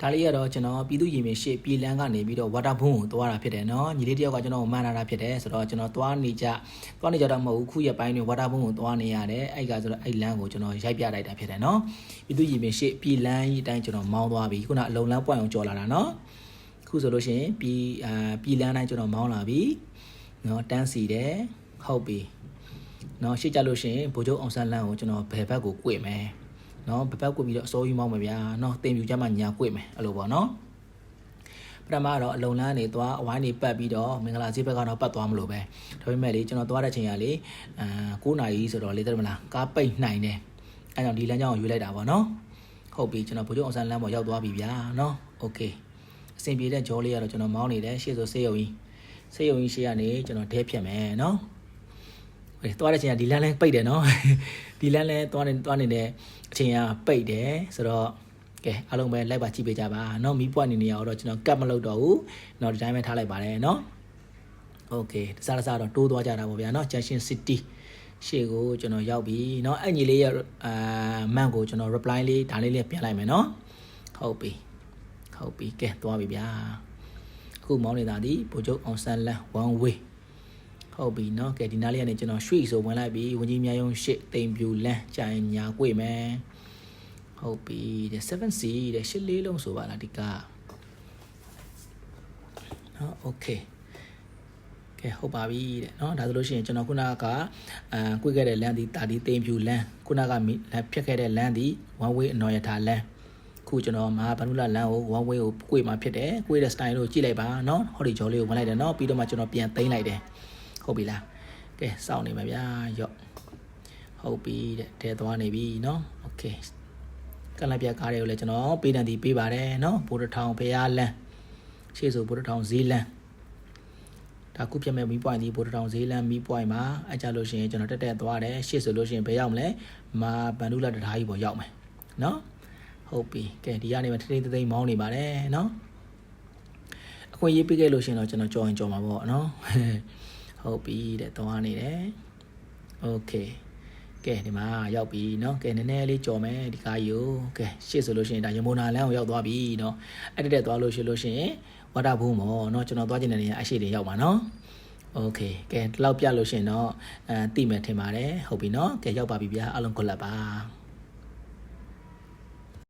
ဒါလေးကတော့ကျွန်တော်ပြည်သူရည်မြစ်ရှေ့ပြည်လန်းကနေပြီးတော့ water boom ကိုသွားတာဖြစ်တယ်နော်ညီလေးတယောက်ကကျွန်တော်မှန်လာတာဖြစ်တယ်ဆိုတော့ကျွန်တော်သွားနေကြတော့မဟုတ်ဘူးခုရက်ပိုင်းတွင် water boom ကိုသွားနေရတယ်အဲ့ကဆိုတော့အဲ့လမ်းကိုကျွန်တော်ရိုက်ပြလိုက်တာဖြစ်တယ်နော်ပြည်သူရည်မြစ်ရှေ့ပြည်လန်းကြီးအတိုင်းကျွန်တော်မောင်းသွားပြီခုနအလုံလန်းပွိုင်အောင်ကြော်လာတာနော်ခုဆိုလို့ရှိရင်ပြည်လန်းတိုင်းကျွန်တော်မောင်းလာပြီနော်တန်းစီတယ်ဟုတ်ပြီနော်ရှေ့ကြလို့ရှိရင်ဗိုလ်ချုပ်အောင်ဆန်းလန်းကိုကျွန်တော်ဘယ်ဘက်ကို꿰မယ်နော်ဘက်ကွက်ပြီးတော့အစိုးရမောင်းမှာဗျာနော်တင်ပြူကြမှာညာ꿰မယ်အဲ့လိုပေါ့နော်ပထမတော့အလုံလန်းနေသွားအဝိုင်းနေပတ်ပြီးတော့မင်္ဂလာဈေးဘက်ကတော့ပတ်သွားမလို့ပဲဒါပေမဲ့လေကျွန်တော်သွားတဲ့ချိန်ကလေ9နာရီဆိုတော့လေတဲ့မလားကားပိတ်နိုင်တယ်အဲ့ကြောင့်ဒီလမ်းကြောင်းကိုရွေးလိုက်တာပေါ့နော်ဟုတ်ပြီကျွန်တော်ဗိုလ်ချုပ်အောင်ဆန်းလန်းပေါ်ရောက်သွားပြီဗျာနော်โอเคအဆင်ပြေတဲ့ဂျောလေးကတော့ကျွန်တော်မောင်းနေတယ်ရှေ့ဆိုဆေးရုံကြီးရှေ့ကနေကျွန်တော်ဒဲဖြတ်မယ်နော်သွားတဲ့ချိန်ကဒီလမ်းလဲပိတ်တယ်နော်ဒီလမ်းလဲသွားနေတဲ့အချိန်ကပိတ်တယ်ဆိုတော့ကဲအားလုံးပဲလိုက်ပါကြည့်ပေးကြပါနော်မီးပွားနေရတော့ကျွန်တော်ကတ်မလုပ်တော့ဘူးနော်ဒီတိုင်းပဲထားလိုက်ပါတယ်နော်โอเคတစားတော့တိုးသွားကြတာပေါ့ဗျာနော် Junction City ရှေ့ကိုကျွန်တော်ရောက်ပြီနော်အဲ့ညီလေးရမန့်ကိုကျွန်တော် reply လေးဒါလေးပြန်လိုက်မယ်နော်ဟုတ်ပြီကဲသွားပြီဗျာအခုမောင်းနေတာဒီဗိုလ်ချုပ်အောင်ဆန်းလန်း one wayဟုတ်ပြီနော်ကဲဒီနားလေးကနေကျွန်တော်ရွှေ့ဆိုဝင်လိုက်ပြီဝင်ကြီးများယုံရှစ်တိမ်ပြူလန်းကြာရင်ညာ꿰မယ်ဟုတ်ပြီတဲ့ 7C တဲ့ရှစ်လေးလုံးဆိုပါလားဒီကနော်โอเคကဲဟုတ်ပါပြီတဲ့နော်ဒါဆိုလို့ရှိရင်ကျွန်တော်ခုနက꿰ခဲ့တဲ့လမ်းဒီတာဒီတိမ်ပြူလန်းခုနကဖြတ်ခဲ့တဲ့လမ်းဒီ one way အနော်ရထားလမ်းခုကျွန်တော်မှာဗန္ဓုလလမ်းကို one way ကို꿰မှာဖြစ်တယ်꿰တဲ့ style ကိုကြည့်လိုက်ပါနော်ဟောဒီဂျော်လေးကိုဝင်လိုက်တယ်နော်ပြီးတော့မှကျွန်တော်ပြန်သိမ်းလိုက်တယ်ဟုတ်ပြီလားကဲစောင့်နေမှာဗျာရော့ဟုတ်ပြီတဲ့တဲသွားနေပြီเนาะโอเคကလပ်ပြကားတွေကိုလည်းကျွန်တော်ပေးတန်တီပေးပါတယ်เนาะဘိုးတထောင်ဖရားလန်းရှေ့ဆိုဘိုးတထောင်ဈေးလန်းဒါခုပြမဲ့မီးပွိုင်ဒီဘိုးတထောင်ဈေးလန်းမီးပွိုင်မှာအကြလို့ရှိရင်ကျွန်တော်တက်သွားတယ်ရှေ့ဆိုလို့ရှိရင်ဘယ်ရောက်မလဲမာဗန္ဓုလတထားကြီးပေါ်ရောက်မယ်เนาะဟုတ်ပြီကဲဒီကနေမှထိသိမ်းမောင်းနေပါတယ်เนาะအခွင့်ရေးပေးခဲ့လို့ရှိရင်တော့ကျွန်တော်ကြော်ရင်ကြော်မှာပေါ့เนาะဟုတ်ပြီတဲ့သွားနေတယ်โอเคကဲဒီမှာရောက်ပြီเนาะကဲနည်းနည်းလေးကြော်မယ်ဒီကားကြီးကိုကဲရှေ့ဆိုလို့ရှိရင်ဒါရမုံနာလမ်းကိုရောက်သွားပြီเนาะအဲ့တက်သွားလို့ရှိရင်ဝါတာဘူးမော်เนาะကျွန်တော်သွားကျင်တဲ့နေရာအရှိတွေရောက်ပါเนาะโอเคကဲဒီလောက်ပြလို့ရှိရင်တော့တိမယ်ထင်ပါတယ်ဟုတ်ပြီเนาะကဲရောက်ပါပြီဗျာအားလုံးကိုလက်ပါ